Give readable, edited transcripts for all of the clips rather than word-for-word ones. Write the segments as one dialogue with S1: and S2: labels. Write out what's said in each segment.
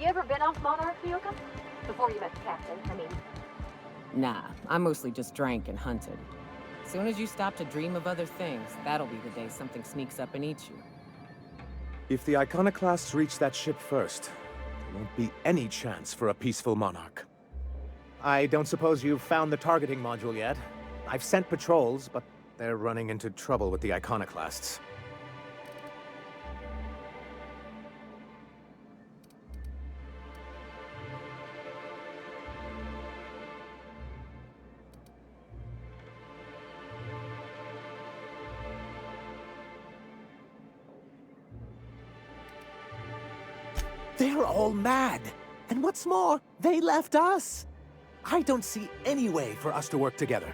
S1: You ever been off Monarch, Ryoka? Before you met the captain, I mean.
S2: Nah, I mostly just drank and hunted. Soon as you stop to dream of other things, that'll be the day something sneaks up and eats you.
S3: If the iconoclasts reach that ship first, there won't be any chance for a peaceful monarch. I don't suppose you've found the targeting module yet. I've sent patrols, but they're running into trouble with the iconoclasts. They're all mad! And what's more, they left us! I don't see any way for us to work together.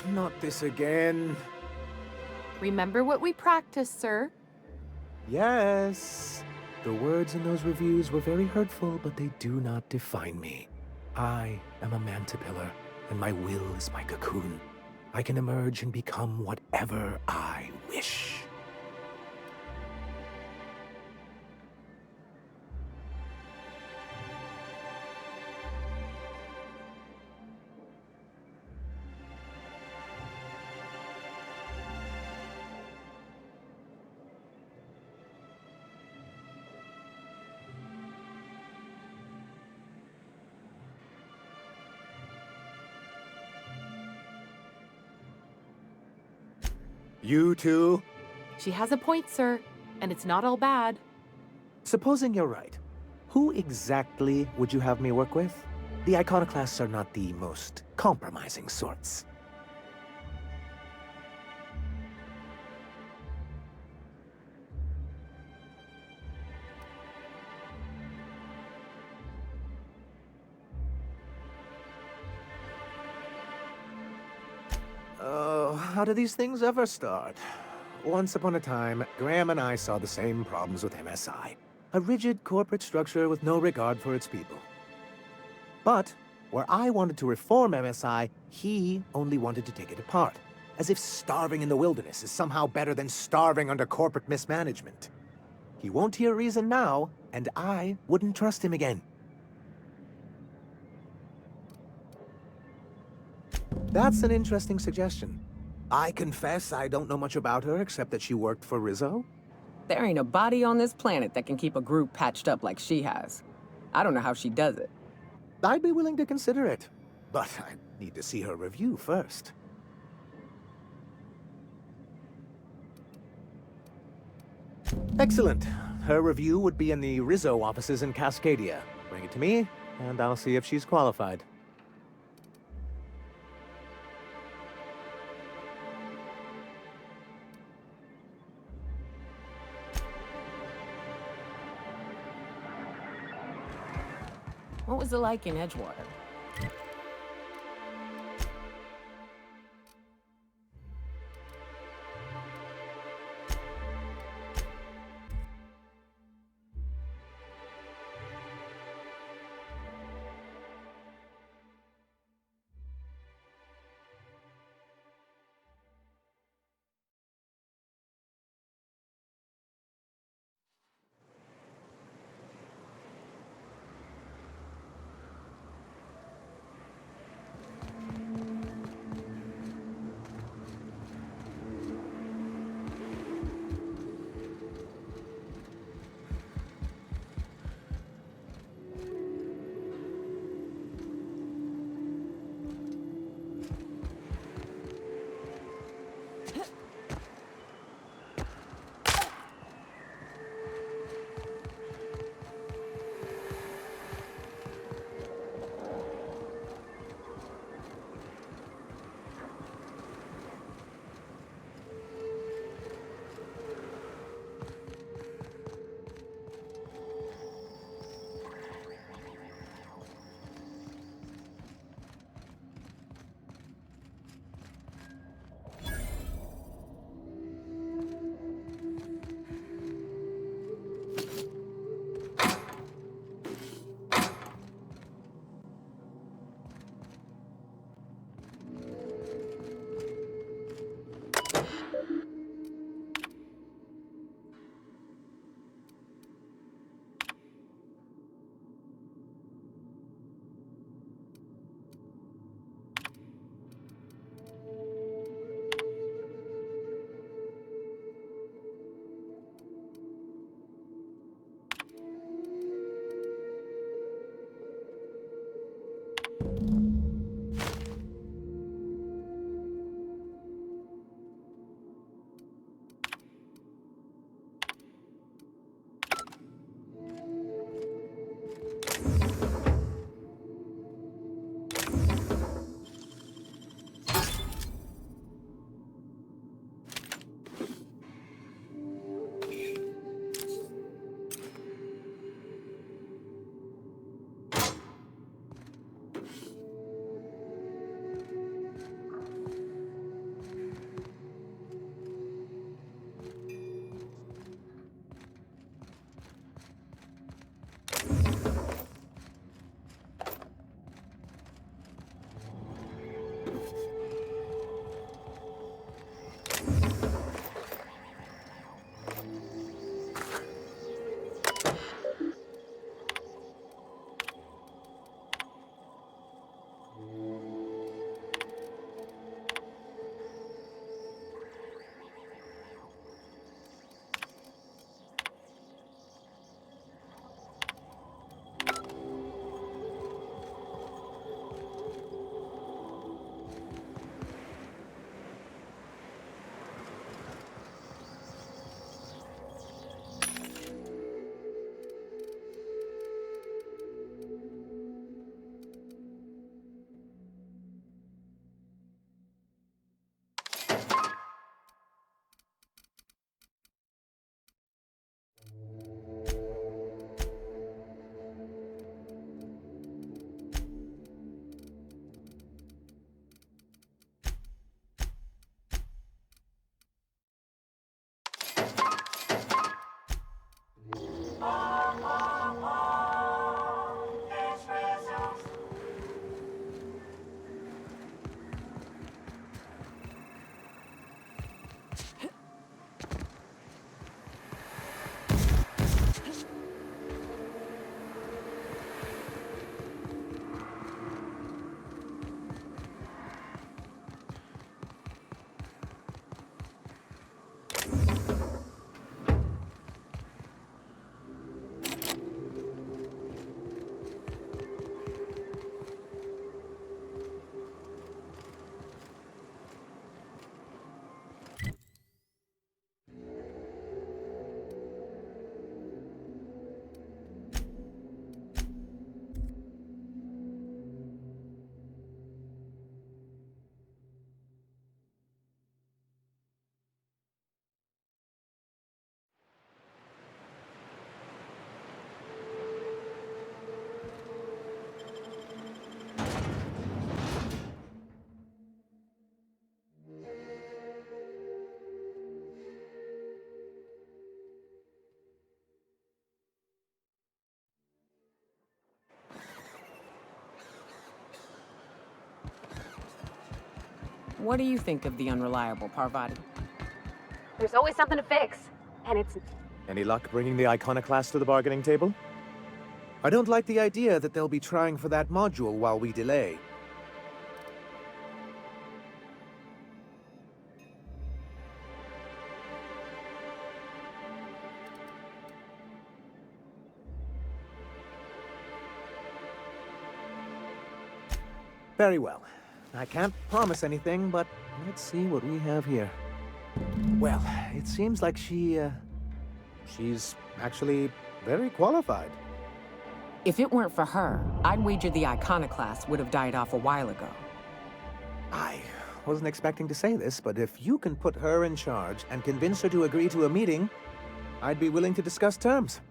S3: Not this again.
S4: Remember what we practiced, sir.
S3: Yes. The words in those reviews were very hurtful, but they do not define me. I am a mantipillar, and my will is my cocoon. I can emerge and become whatever I wish. You too?
S4: She has a point, sir, and it's not all bad.
S3: Supposing you're right, who exactly would you have me work with? The iconoclasts are not the most compromising sorts. Oh, how do these things ever start? Once upon a time, Graham and I saw the same problems with MSI. A rigid corporate structure with no regard for its people. But, where I wanted to reform MSI, he only wanted to take it apart. As if starving in the wilderness is somehow better than starving under corporate mismanagement. He won't hear reason now, and I wouldn't trust him again. That's an interesting suggestion. I confess I don't know much about her except that she worked for Rizzo.
S2: There ain't a body on this planet that can keep a group patched up like she has. I don't know how she does it.
S3: I'd be willing to consider it, but I need to see her review first. Excellent. Her review would be in the Rizzo offices in Cascadia. Bring it to me, and I'll see if she's qualified.
S2: What was it like in Edgewater? What do you think of the unreliable Parvati?
S1: There's always something to fix. And it's...
S3: Any luck bringing the iconoclast to the bargaining table? I don't like the idea that they'll be trying for that module while we delay. Very well. I can't promise anything, but let's see what we have here. Well, it seems like she's actually very qualified.
S2: If it weren't for her, I'd wager the iconoclast would have died off a while ago.
S3: I wasn't expecting to say this, but if you can put her in charge and convince her to agree to a meeting, I'd be willing to discuss terms.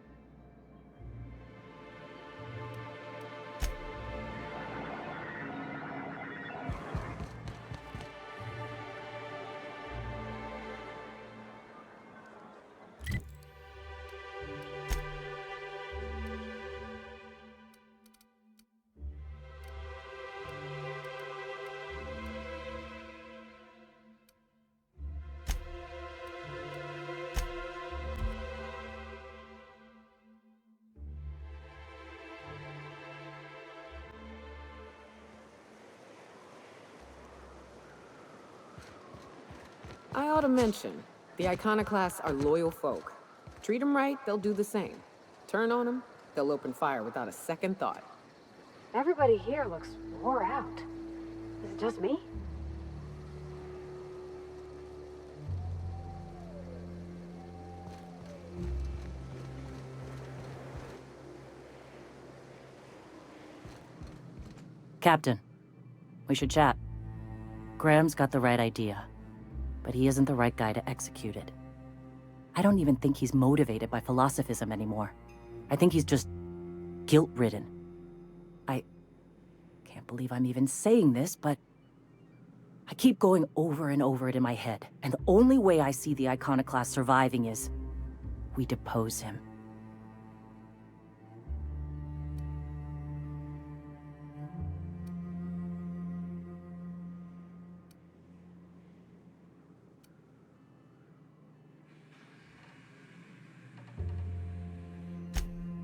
S2: I ought to mention, the iconoclasts are loyal folk. Treat them right, they'll do the same. Turn on them, they'll open fire without a second thought.
S1: Everybody here looks wore out. Is it just me?
S5: Captain, we should chat. Graham's got the right idea, but he isn't the right guy to execute it. I don't even think he's motivated by philosophism anymore. I think he's just guilt-ridden. I can't believe I'm even saying this, but I keep going over and over it in my head, and the only way I see the iconoclast surviving is we depose him.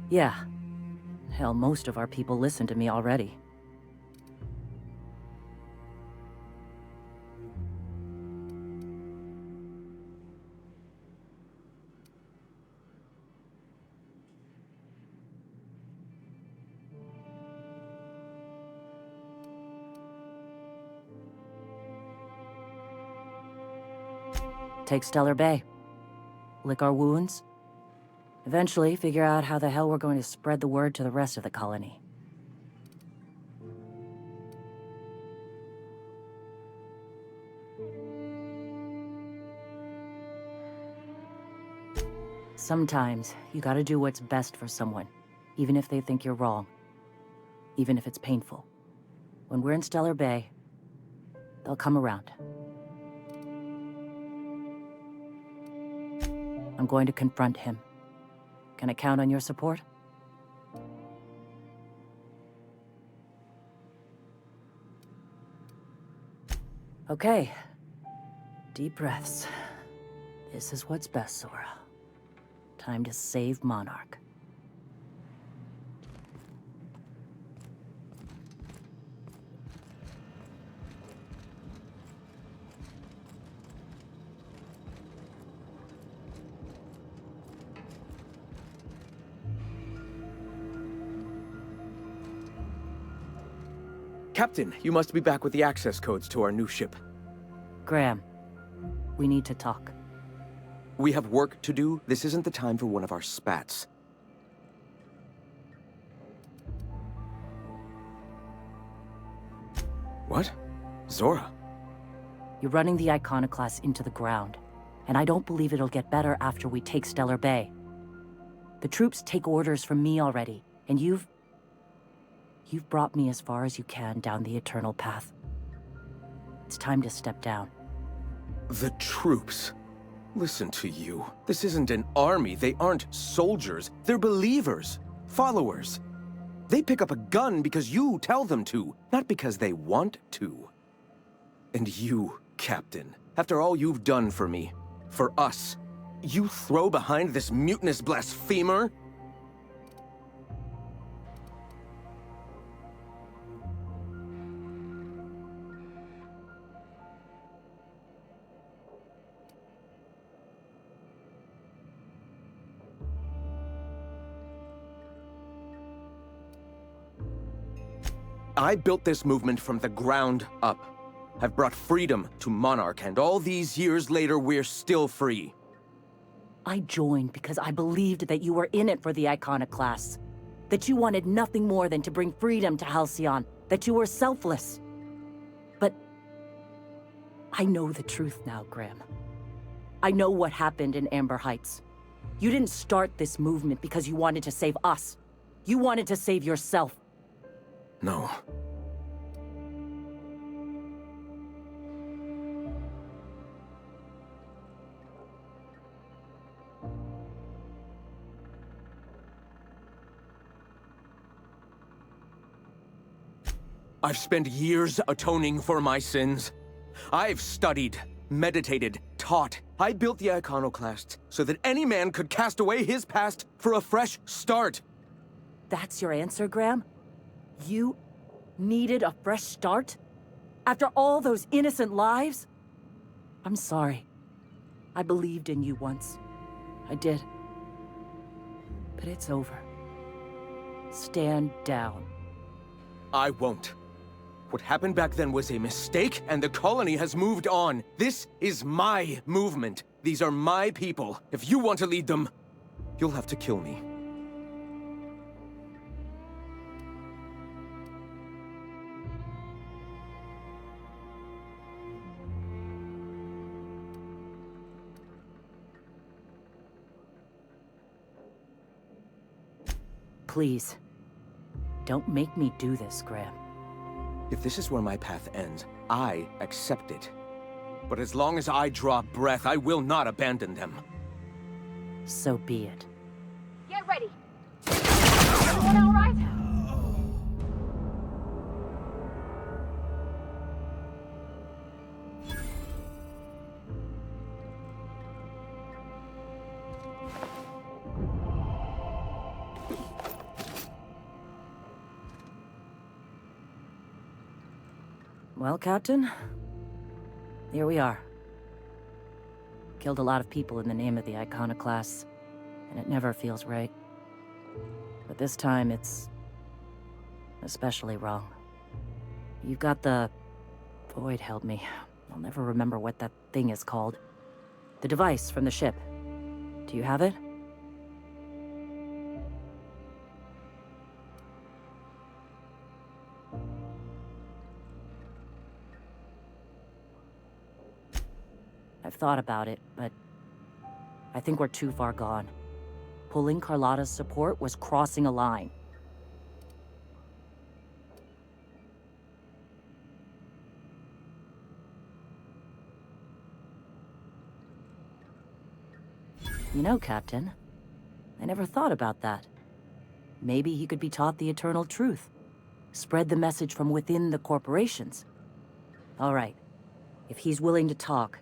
S5: Yeah. Hell, most of our people listen to me already. Take Stellar Bay. Lick our wounds. Eventually, figure out how the hell we're going to spread the word to the rest of the colony. Sometimes, you gotta do what's best for someone, even if they think you're wrong. Even if it's painful. When we're in Stellar Bay, they'll come around. I'm going to confront him. Can I count on your support? Okay. Deep breaths. This is what's best, Zora. Time to save Monarch.
S6: Captain, you must be back with the access codes to our new ship.
S5: Graham, we need to talk.
S6: We have work to do. This isn't the time for one of our spats. What? Zora?
S5: You're running the iconoclast into the ground, and I don't believe it'll get better after we take Stellar Bay. The troops take orders from me already, and you've brought me as far as you can down the eternal path. It's time to step down.
S6: The troops? Listen to you. This isn't an army. They aren't soldiers. They're believers. Followers. They pick up a gun because you tell them to, not because they want to. And you, Captain, after all you've done for me, for us, you throw behind this mutinous blasphemer? I built this movement from the ground up. I've brought freedom to Monarch, and all these years later, we're still free.
S5: I joined because I believed that you were in it for the Iconoclasts. That you wanted nothing more than to bring freedom to Halcyon. That you were selfless. But I know the truth now, Graham. I know what happened in Amber Heights. You didn't start this movement because you wanted to save us. You wanted to save yourself.
S6: No. I've spent years atoning for my sins. I've studied, meditated, taught. I built the Iconoclasts so that any man could cast away his past for a fresh start.
S5: That's your answer, Graham? You needed a fresh start? After all those innocent lives? I'm sorry. I believed in you once. I did. But it's over. Stand down.
S6: I won't. What happened back then was a mistake, and the colony has moved on. This is my movement. These are my people. If you want to lead them, you'll have to kill me.
S5: Please. Don't make me do this, Graham.
S6: If this is where my path ends, I accept it. But as long as I draw breath, I will not abandon them.
S5: So be it.
S1: Get ready. Everyone all right?
S5: Well, Captain, here we are. Killed a lot of people in the name of the Iconoclasts, and it never feels right. But this time, it's especially wrong. You've got the... Void held me. I'll never remember what that thing is called. The device from the ship. Do you have it? I've thought about it, but I think we're too far gone. Pulling Carlotta's support was crossing a line. You know, Captain, I never thought about that. Maybe he could be taught the eternal truth. Spread the message from within the corporations. All right, if he's willing to talk,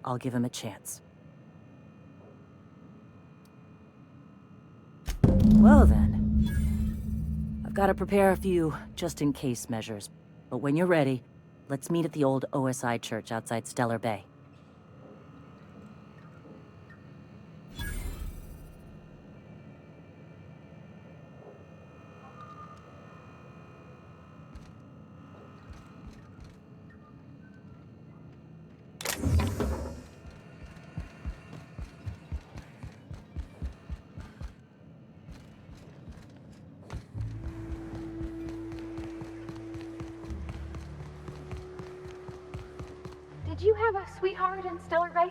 S5: I'll give him a chance. Well then, I've got to prepare a few just-in-case measures, but when you're ready, let's meet at the old OSI church outside Stellar Bay.
S1: Did you have a sweetheart in Stellar Bay?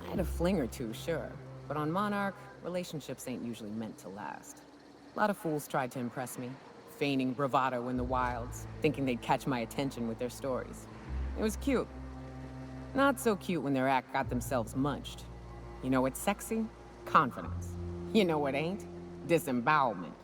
S2: I had a fling or two, sure. But on Monarch, relationships ain't usually meant to last. A lot of fools tried to impress me, feigning bravado in the wilds, thinking they'd catch my attention with their stories. It was cute. Not so cute when their act got themselves munched. You know what's sexy? Confidence. You know what ain't? Disembowelment.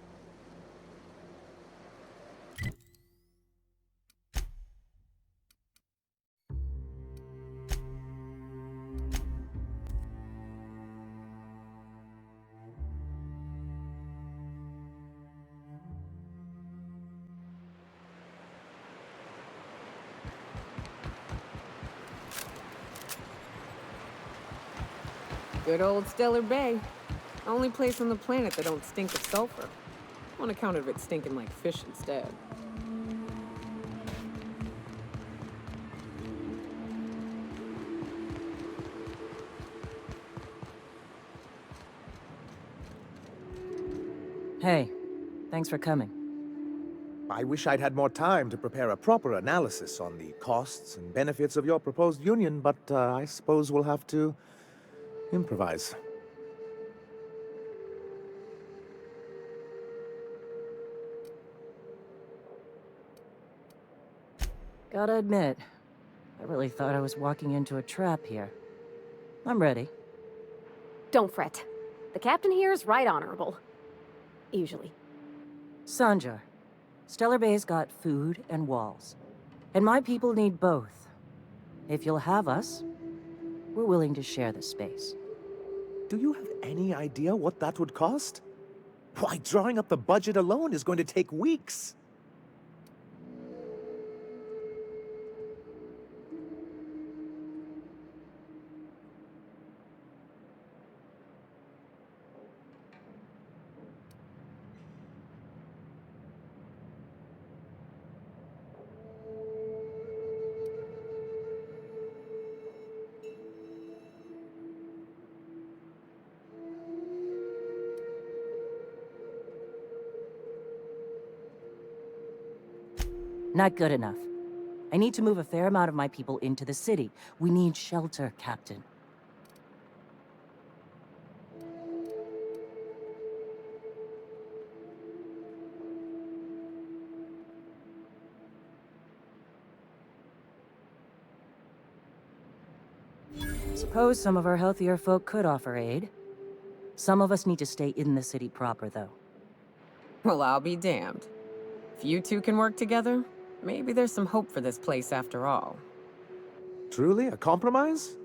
S2: Good old Stellar Bay. Only place on the planet that don't stink of sulfur. On account of it stinking like fish instead.
S5: Hey, thanks for coming.
S3: I wish I'd had more time to prepare a proper analysis on the costs and benefits of your proposed union, but I suppose we'll have to improvise.
S5: Gotta admit, I really thought I was walking into a trap here. I'm ready.
S1: Don't fret. The captain here is right honorable. Usually.
S5: Sanjar, Stellar Bay's got food and walls. And my people need both. If you'll have us, we're willing to share the space.
S3: Do you have any idea what that would cost? Why, drawing up the budget alone is going to take weeks.
S5: Not good enough. I need to move a fair amount of my people into the city. We need shelter, Captain. Suppose some of our healthier folk could offer aid. Some of us need to stay in the city proper, though.
S2: Well, I'll be damned. If you two can work together, maybe there's some hope for this place after all.
S3: Truly, a compromise?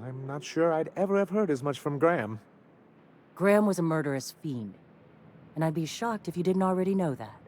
S3: I'm not sure I'd ever have heard as much from Graham.
S5: Graham was a murderous fiend, and I'd be shocked if you didn't already know that.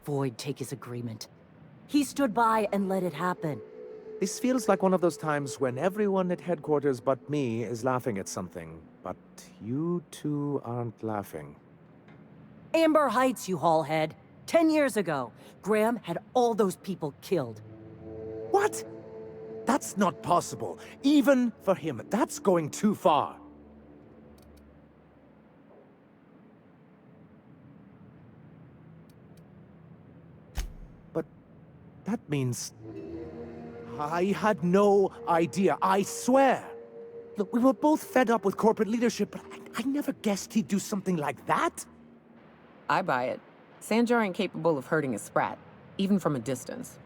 S5: Void take his agreement. He stood by and let it happen.
S3: This feels like one of those times when everyone at headquarters but me is laughing at something, but you two aren't laughing.
S5: Amber Heights, you haulhead. 10 years ago, Graham had all those people killed.
S3: What? That's not possible. Even for him, that's going too far. But that means... I had no idea, I swear. Look, we were both fed up with corporate leadership, but I never guessed he'd do something like that.
S2: I buy it. Sanjar ain't capable of hurting a sprat, even from a distance.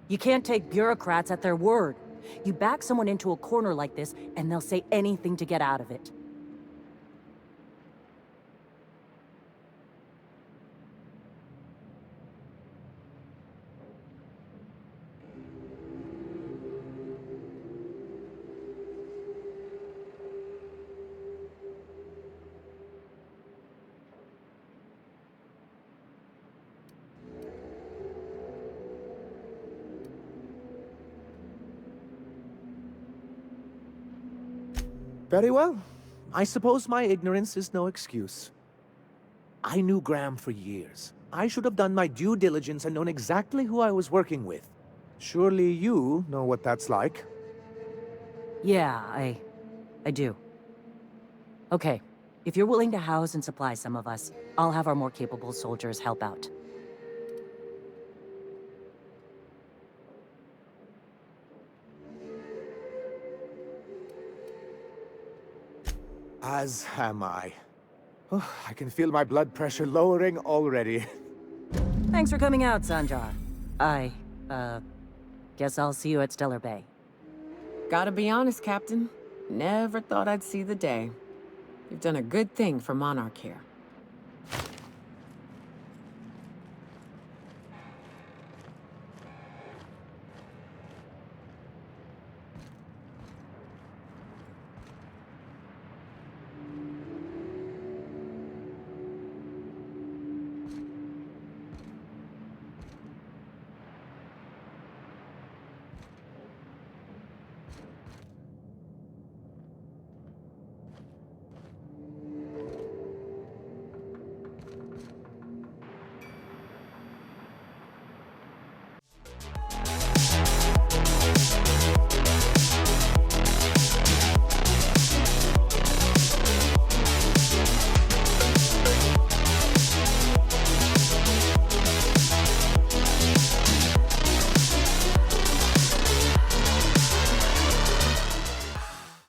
S5: You can't take bureaucrats at their word. You back someone into a corner like this, and they'll say anything to get out of it.
S3: Very well. I suppose my ignorance is no excuse. I knew Graham for years. I should have done my due diligence and known exactly who I was working with. Surely you know what that's like.
S5: Yeah, I do. Okay, if you're willing to house and supply some of us, I'll have our more capable soldiers help out.
S3: As am I. Oh, I can feel my blood pressure lowering already.
S5: Thanks for coming out, Sanjar. I, Guess I'll see you at Stellar Bay.
S2: Gotta be honest, Captain. Never thought I'd see the day. You've done a good thing for Monarch here.